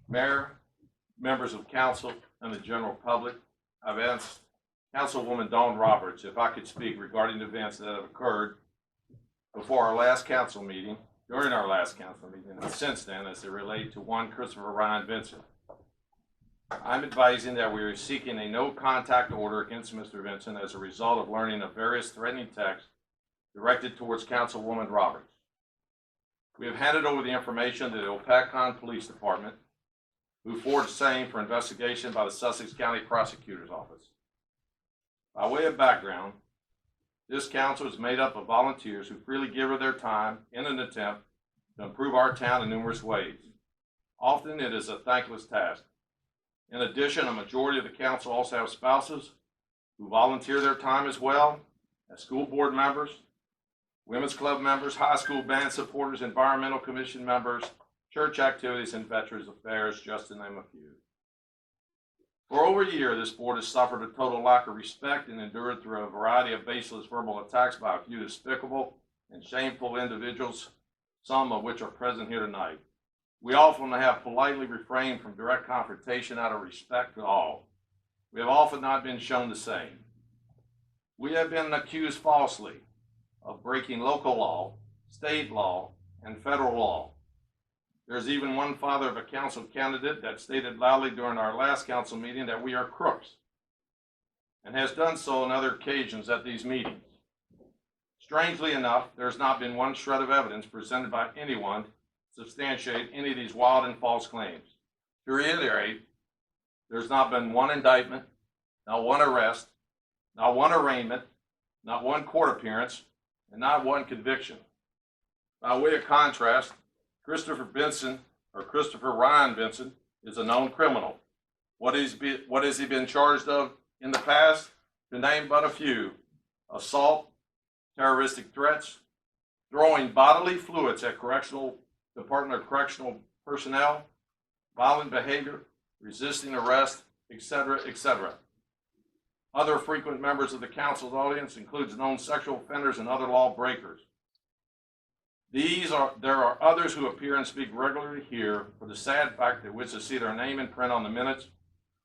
Mayor, members of council, and the general public, I've asked Councilwoman Dawn Roberts if I could speak regarding events that have occurred before our last council meeting, during our last council meeting, and since then as they relate to one Christopher Ryan Vincent. I'm advising that we are seeking a no contact order against Mr. Vincent as a result of learning of various threatening texts directed towards Councilwoman Roberts. We have handed over the information to the Hopatcong Police Department, who forwarded the same for investigation by the Sussex County Prosecutor's Office. By way of background, this council is made up of volunteers who freely give of their time in an attempt to improve our town in numerous ways. Often it is a thankless task. In addition, a majority of the council also have spouses who volunteer their time as well as school board members, women's club members, high school band supporters, environmental commission members, church activities, and veterans affairs, just to name a few. For over a year, this board has suffered a total lack of respect and endured through a variety of baseless verbal attacks by a few despicable and shameful individuals, some of which are present here tonight. We often have politely refrained from direct confrontation out of respect to all. We have often not been shown the same. We have been accused falsely of breaking local law, state law, and federal law. There's even one father of a council candidate that stated loudly during our last council meeting that we are crooks, and has done so on other occasions at these meetings. Strangely enough, there's not been one shred of evidence presented by anyone to substantiate any of these wild and false claims. To reiterate, there's not been one indictment, not one arrest, not one arraignment, not one court appearance, and not one conviction. By way of contrast, Christopher Ryan Vincent is a known criminal. What has he been charged of in the past? To name but a few: assault, terroristic threats, throwing bodily fluids at Department of Correctional personnel, violent behavior, resisting arrest, etc., etc. Other frequent members of the council's audience includes known sexual offenders and other law breakers. There are others who appear and speak regularly here for the sad fact they wish to see their name in print on the minutes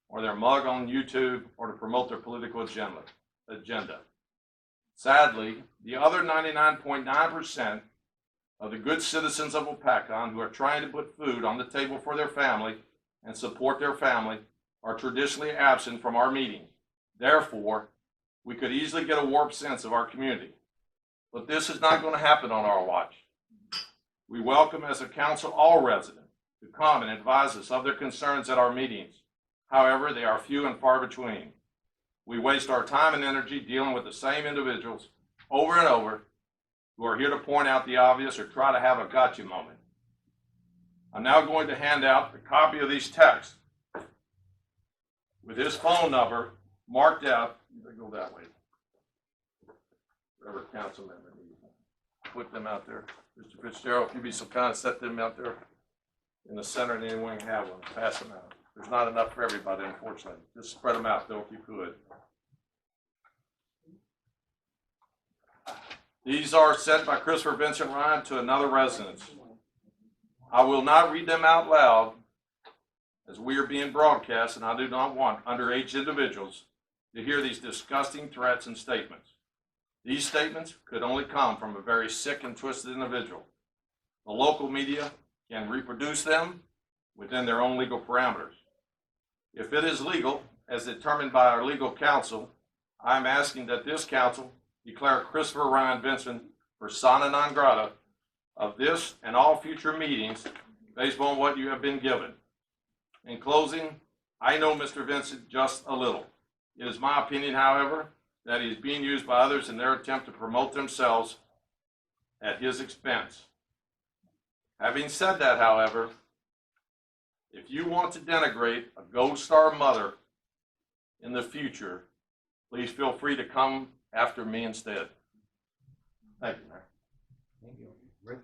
or their mug on YouTube or to promote their political agenda. Sadly, the other 99.9% of the good citizens of Hopatcong who are trying to put food on the table for their family and support their family are traditionally absent from our meetings. Therefore, we could easily get a warped sense of our community. But this is not going to happen on our watch. We welcome as a council all residents to come and advise us of their concerns at our meetings. However, they are few and far between. We waste our time and energy dealing with the same individuals over and over who are here to point out the obvious or try to have a gotcha moment. I'm now going to hand out a copy of these texts with his phone number marked out. Go that way. Whatever council member needs. Put them out there. Mr. Fitzgerald, if you'd be so kind of set them out there in the center and anyone can have one. Pass them out. There's not enough for everybody, unfortunately. Just spread them out, though, if you could. These are sent by Christopher Vincent Ryan to another residence. I will not read them out loud as we are being broadcast, and I do not want underage individuals to hear these disgusting threats and statements. These statements could only come from a very sick and twisted individual. The local media can reproduce them within their own legal parameters. If it is legal, as determined by our legal counsel, I am asking that this council declare Christopher Ryan Vincent persona non grata of this and all future meetings based on what you have been given. In closing, I know Mr. Vincent just a little. It is my opinion, however, that he is being used by others in their attempt to promote themselves at his expense. Having said that, however, if you want to denigrate a Gold Star mother in the future, please feel free to come after me instead. Thank you, Mayor. Thank you. Rick?